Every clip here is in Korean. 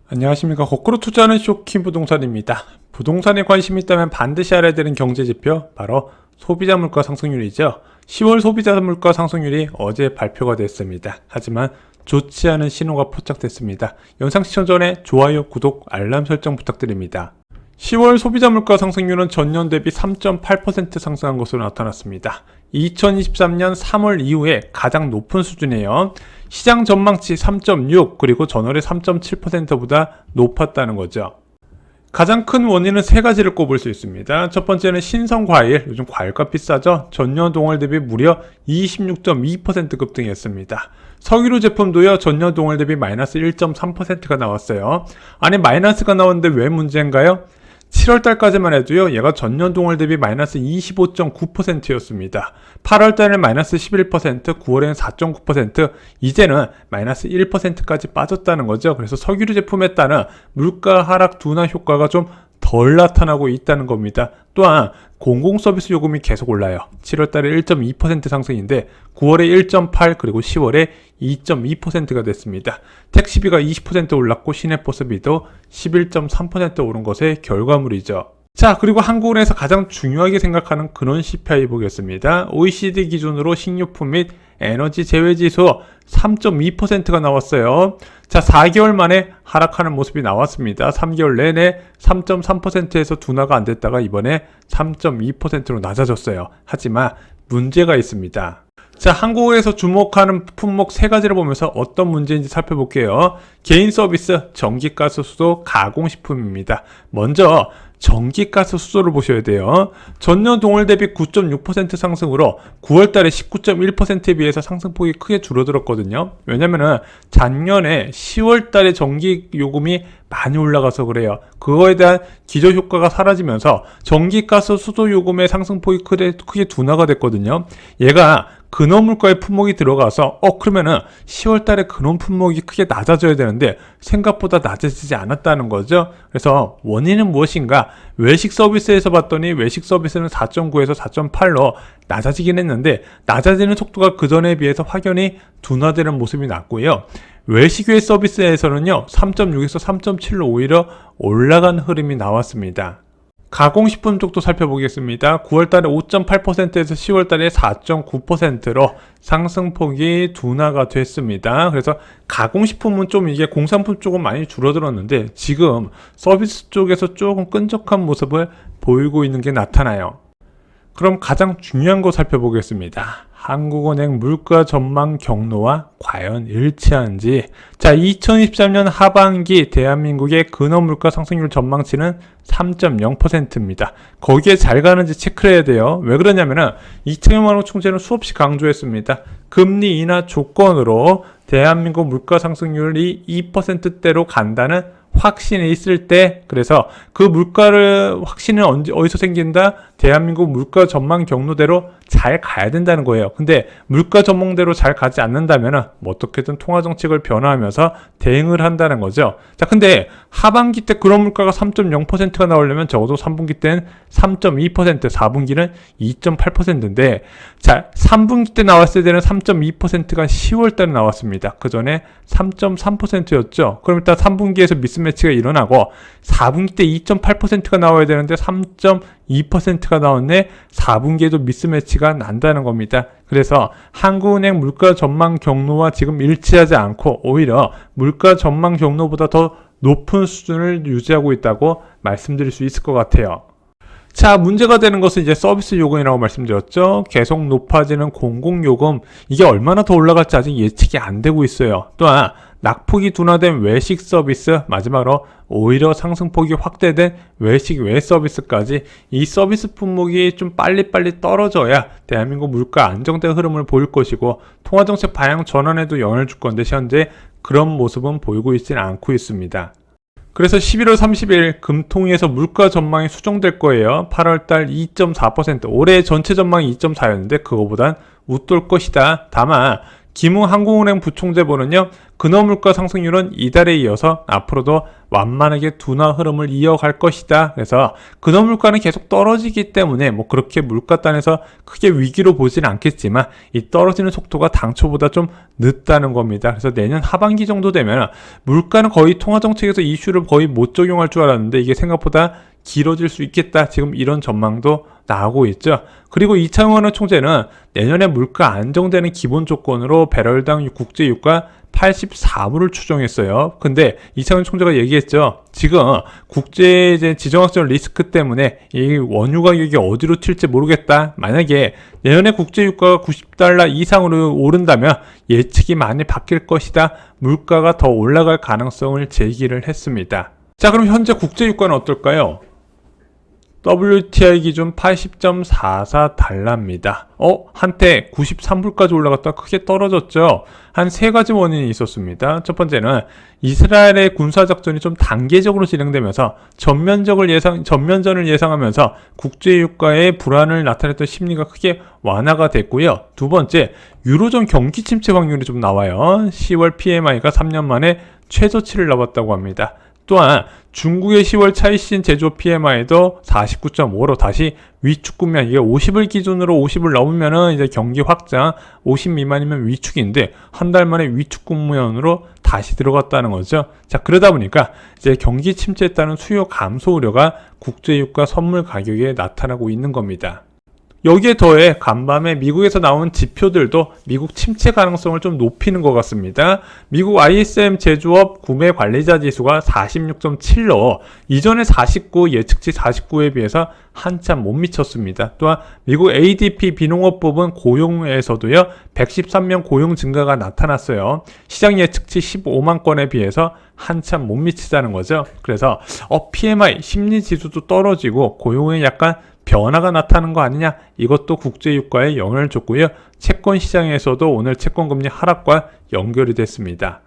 안녕하십니까. 거꾸로 투자하는 쇼킹 부동산입니다. 부동산에 관심이 있다면 반드시 알아야 되는 경제지표, 바로 소비자 물가 상승률이죠. 10월 소비자 물가 상승률이 어제 발표가 됐습니다. 하지만 좋지 않은 신호가 포착됐습니다. 영상 시청 전에 좋아요, 구독, 알람 설정 부탁드립니다. 10월 소비자 물가 상승률은 전년 대비 3.8% 상승한 것으로 나타났습니다. 2023년 3월 이후에 가장 높은 수준이에요. 시장 전망치 3.6 그리고 전월의 3.7%보다 높았다는 거죠. 가장 큰 원인은 세 가지를 꼽을 수 있습니다. 첫 번째는 신선 과일, 요즘 과일값 비싸죠? 전년 동월 대비 무려 26.2% 급등했습니다. 석유류 제품도요, 전년 동월 대비 마이너스 1.3%가 나왔어요. 아니, 마이너스가 나왔는데 왜 문제인가요? 7월달까지만 해도요, 얘가 전년 동월 대비 마이너스 25.9%였습니다. 8월달에는 마이너스 11%, 9월에는 4.9%, 이제는 마이너스 1%까지 빠졌다는 거죠. 그래서 석유류 제품에 따른 물가 하락 둔화 효과가 좀 덜 나타나고 있다는 겁니다. 또한 공공서비스 요금이 계속 올라요. 7월달에 1.2% 상승인데 9월에 1.8 그리고 10월에 2.2%가 됐습니다. 택시비가 20% 올랐고 시내버스비도 11.3% 오른 것의 결과물이죠. 자, 그리고 한국은행에서 가장 중요하게 생각하는 근원 CPI 보겠습니다. OECD 기준으로 식료품 및 에너지 제외지수 3.2%가 나왔어요. 자, 4개월 만에 하락하는 모습이 나왔습니다. 3개월 내내 3.3%에서 둔화가 안 됐다가 이번에 3.2%로 낮아졌어요. 하지만 문제가 있습니다. 자, 한국에서 주목하는 품목 세 가지를 보면서 어떤 문제인지 살펴볼게요. 개인 서비스, 전기가스, 수도, 가공식품입니다. 먼저 전기가스 수도를 보셔야 돼요. 전년 동월 대비 9.6% 상승으로 9월달에 19.1%에 비해서 상승폭이 크게 줄어들었거든요. 왜냐면은 작년에 10월달에 전기 요금이 많이 올라가서 그래요. 그거에 대한 기저효과가 사라지면서 전기가스 수도 요금의 상승폭이 크게 둔화가 됐거든요. 얘가 근원 물가의 품목이 들어가서 그러면은 10월달에 근원 품목이 크게 낮아져야 되는데 생각보다 낮아지지 않았다는 거죠. 그래서 원인은 무엇인가? 외식 서비스에서 봤더니 외식 서비스는 4.9에서 4.8로 낮아지긴 했는데 낮아지는 속도가 그전에 비해서 확연히 둔화되는 모습이 났고요. 외식외 서비스에서는요 3.6에서 3.7로 오히려 올라간 흐름이 나왔습니다. 가공식품 쪽도 살펴보겠습니다. 9월달에 5.8%에서 10월달에 4.9%로 상승폭이 둔화가 됐습니다. 그래서 가공식품은 좀 이게 공산품 쪽은 많이 줄어들었는데 지금 서비스 쪽에서 조금 끈적한 모습을 보이고 있는 게 나타나요. 그럼 가장 중요한 거 살펴보겠습니다. 한국은행 물가 전망 경로와 과연 일치한지. 자, 2023년 하반기 대한민국의 근원 물가 상승률 전망치는 3.0%입니다. 거기에 잘 가는지 체크를 해야 돼요. 왜 그러냐면은 이창용 총재는 수없이 강조했습니다. 금리 인하 조건으로 대한민국 물가 상승률이 2%대로 간다는 확신이 있을 때, 그래서 그 물가를 확신은 어디서 생긴다? 대한민국 물가 전망 경로대로 잘 가야 된다는 거예요. 근데 물가 전망대로 잘 가지 않는다면 어떻게든 통화 정책을 변화하면서 대응을 한다는 거죠. 자, 근데 하반기 때 그런 물가가 3.0%가 나오려면 적어도 3분기 때는 3.2%, 4분기는 2.8%인데 자, 3분기 때 나왔을 때는 3.2%가 10월 달에 나왔습니다. 그 전에 3.3%였죠. 그럼 일단 3분기에서 미스매치가 일어나고 4분기 때 2.8%가 나와야 되는데 3.2%가 나왔네. 4분기에도 미스매치가 난다는 겁니다. 그래서 한국은행 물가 전망 경로와 지금 일치하지 않고 오히려 물가 전망 경로보다 더 높은 수준을 유지하고 있다고 말씀드릴 수 있을 것 같아요. 자, 문제가 되는 것은 이제 서비스 요금이라고 말씀드렸죠. 계속 높아지는 공공요금, 이게 얼마나 더 올라갈지 아직 예측이 안 되고 있어요. 또한 낙폭이 둔화된 외식 서비스, 마지막으로 오히려 상승폭이 확대된 외식 외 서비스까지 이 서비스 품목이 좀 빨리빨리 떨어져야 대한민국 물가 안정된 흐름을 보일 것이고 통화정책 방향 전환에도 영향을 줄 건데 현재 그런 모습은 보이고 있지는 않고 있습니다. 그래서 11월 30일 금통위에서 물가 전망이 수정될 거예요. 8월달 2.4%, 올해 전체 전망이 2.4였는데 그거보단 웃돌 것이다. 다만 김웅 한국은행 부총재보는요, 근원 물가 상승률은 이달에 이어서 앞으로도 완만하게 둔화 흐름을 이어갈 것이다. 그래서 근원 물가는 계속 떨어지기 때문에 뭐 그렇게 물가단에서 크게 위기로 보지는 않겠지만 이 떨어지는 속도가 당초보다 좀 늦다는 겁니다. 그래서 내년 하반기 정도 되면 물가는 거의 통화정책에서 이슈를 거의 못 적용할 줄 알았는데 이게 생각보다 길어질 수 있겠다. 지금 이런 전망도 나오고 있죠. 그리고 이창원 총재는 내년에 물가 안정되는 기본 조건으로 배럴당 국제 유가 84불을 추정했어요. 근데 이창원 총재가 얘기했죠. 지금 국제 지정학적 리스크 때문에 이 원유 가격이 어디로 튈지 모르겠다. 만약에 내년에 국제 유가가 90달러 이상으로 오른다면 예측이 많이 바뀔 것이다. 물가가 더 올라갈 가능성을 제기를 했습니다. 자, 그럼 현재 국제 유가는 어떨까요? WTI 기준 80.44달러입니다. 한때 93불까지 올라갔다 크게 떨어졌죠. 한 세 가지 원인이 있었습니다. 첫 번째는 이스라엘의 군사작전이 좀 단계적으로 진행되면서 전면전을 예상하면서 국제유가의 불안을 나타냈던 심리가 크게 완화가 됐고요. 두 번째, 유로존 경기 침체 확률이 좀 나와요. 10월 PMI가 3년 만에 최저치를 넘었다고 합니다. 또한 중국의 10월 차이신 제조업 PMI도 49.5로 다시 위축 국면, 이게 50을 기준으로 50을 넘으면은 이제 경기 확장, 50 미만이면 위축인데 한 달 만에 위축 국면으로 다시 들어갔다는 거죠. 자, 그러다 보니까 이제 경기 침체에 따른 수요 감소 우려가 국제유가 선물 가격에 나타나고 있는 겁니다. 여기에 더해 간밤에 미국에서 나온 지표들도 미국 침체 가능성을 좀 높이는 것 같습니다. 미국 ISM 제조업 구매 관리자 지수가 46.7로 이전에 49, 예측치 49에 비해서 한참 못 미쳤습니다. 또한 미국 ADP 비농업 부분 고용에서도요 113명 고용 증가가 나타났어요. 시장 예측치 15만 건에 비해서 한참 못 미치다는 거죠. 그래서 PMI 심리 지수도 떨어지고 고용에 약간 변화가 나타나는 거 아니냐, 이것도 국제유가에 영향을 줬고요. 채권 시장에서도 오늘 채권금리 하락과 연결이 됐습니다.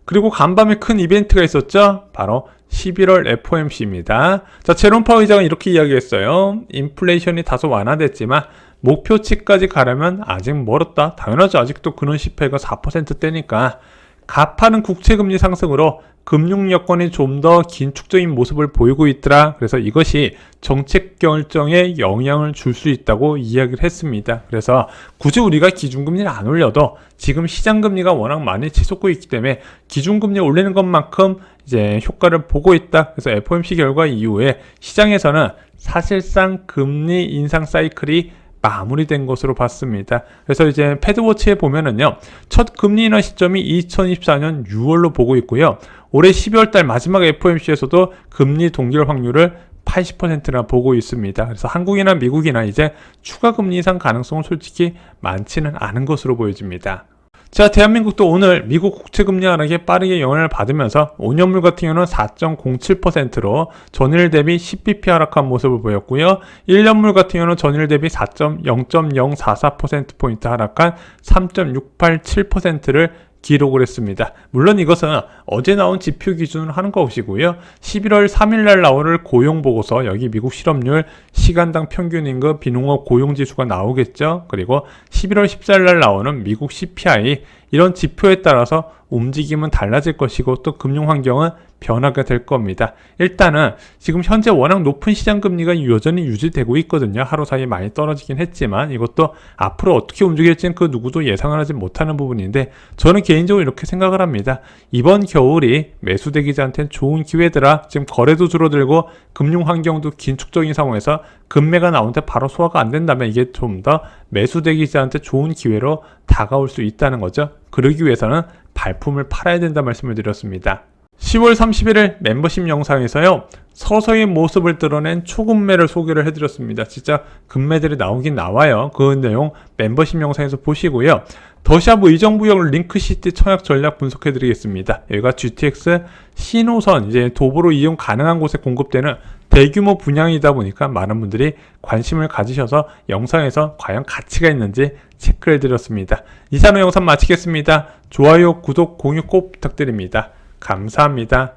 그리고 간밤에 큰 이벤트가 있었죠. 바로 11월 FOMC입니다. 자, 제롬 파월 의장은 이렇게 이야기했어요. 인플레이션이 다소 완화됐지만 목표치까지 가려면 아직 멀었다. 당연하죠. 아직도 근원 10회가 4%대니까 가파른 국채금리 상승으로 금융 여건이 좀 더 긴축적인 모습을 보이고 있더라. 그래서 이것이 정책 결정에 영향을 줄 수 있다고 이야기를 했습니다. 그래서 굳이 우리가 기준금리를 안 올려도 지금 시장금리가 워낙 많이 치솟고 있기 때문에 기준금리 올리는 것만큼 이제 효과를 보고 있다. 그래서 FOMC 결과 이후에 시장에서는 사실상 금리 인상 사이클이 마무리된 것으로 봤습니다. 그래서 이제 패드워치에 보면은요, 첫 금리 인하 시점이 2024년 6월로 보고 있고요. 올해 12월 달 마지막 FOMC에서도 금리 동결 확률을 80%나 보고 있습니다. 그래서 한국이나 미국이나 이제 추가 금리 인상 가능성은 솔직히 많지는 않은 것으로 보여집니다. 자, 대한민국도 오늘 미국 국채금리 하락에 빠르게 영향을 받으면서 5년물 같은 경우는 4.07%로 전일 대비 10bp 하락한 모습을 보였고요. 1년물 같은 경우는 전일 대비 0.044%포인트 하락한 3.687%를 기록을 했습니다. 물론 이것은 어제 나온 지표 기준으로 하는 것이고요. 11월 3일날 나올 고용보고서, 여기 미국 실업률, 시간당 평균임금, 비농업 고용지수가 나오겠죠. 그리고 11월 14일날 나오는 미국 CPI, 이런 지표에 따라서 움직임은 달라질 것이고 또 금융환경은 변화가 될 겁니다. 일단은 지금 현재 워낙 높은 시장금리가 여전히 유지되고 있거든요. 하루 사이에 많이 떨어지긴 했지만 이것도 앞으로 어떻게 움직일지는 그 누구도 예상을 하지 못하는 부분인데, 저는 개인적으로 이렇게 생각을 합니다. 이번 겨울이 매수대기자한테는 좋은 기회더라. 지금 거래도 줄어들고 금융환경도 긴축적인 상황에서 금매가 나오는데 바로 소화가 안 된다면 이게 좀 더 매수대기자한테 좋은 기회로 다가올 수 있다는 거죠. 그러기 위해서는 발품을 팔아야 된다 말씀을 드렸습니다. 10월 31일 멤버십 영상에서요, 서서히 모습을 드러낸 초급매를 소개를 해드렸습니다. 진짜 급매들이 나오긴 나와요. 그 내용 멤버십 영상에서 보시고요. 더샵 의정부역 링크시티 청약 전략 분석해드리겠습니다. 여기가 GTX 신호선, 이제 도보로 이용 가능한 곳에 공급되는 대규모 분양이다 보니까 많은 분들이 관심을 가지셔서 영상에서 과연 가치가 있는지 체크를 해드렸습니다. 이상으로 영상 마치겠습니다. 좋아요, 구독, 공유 꼭 부탁드립니다. 감사합니다.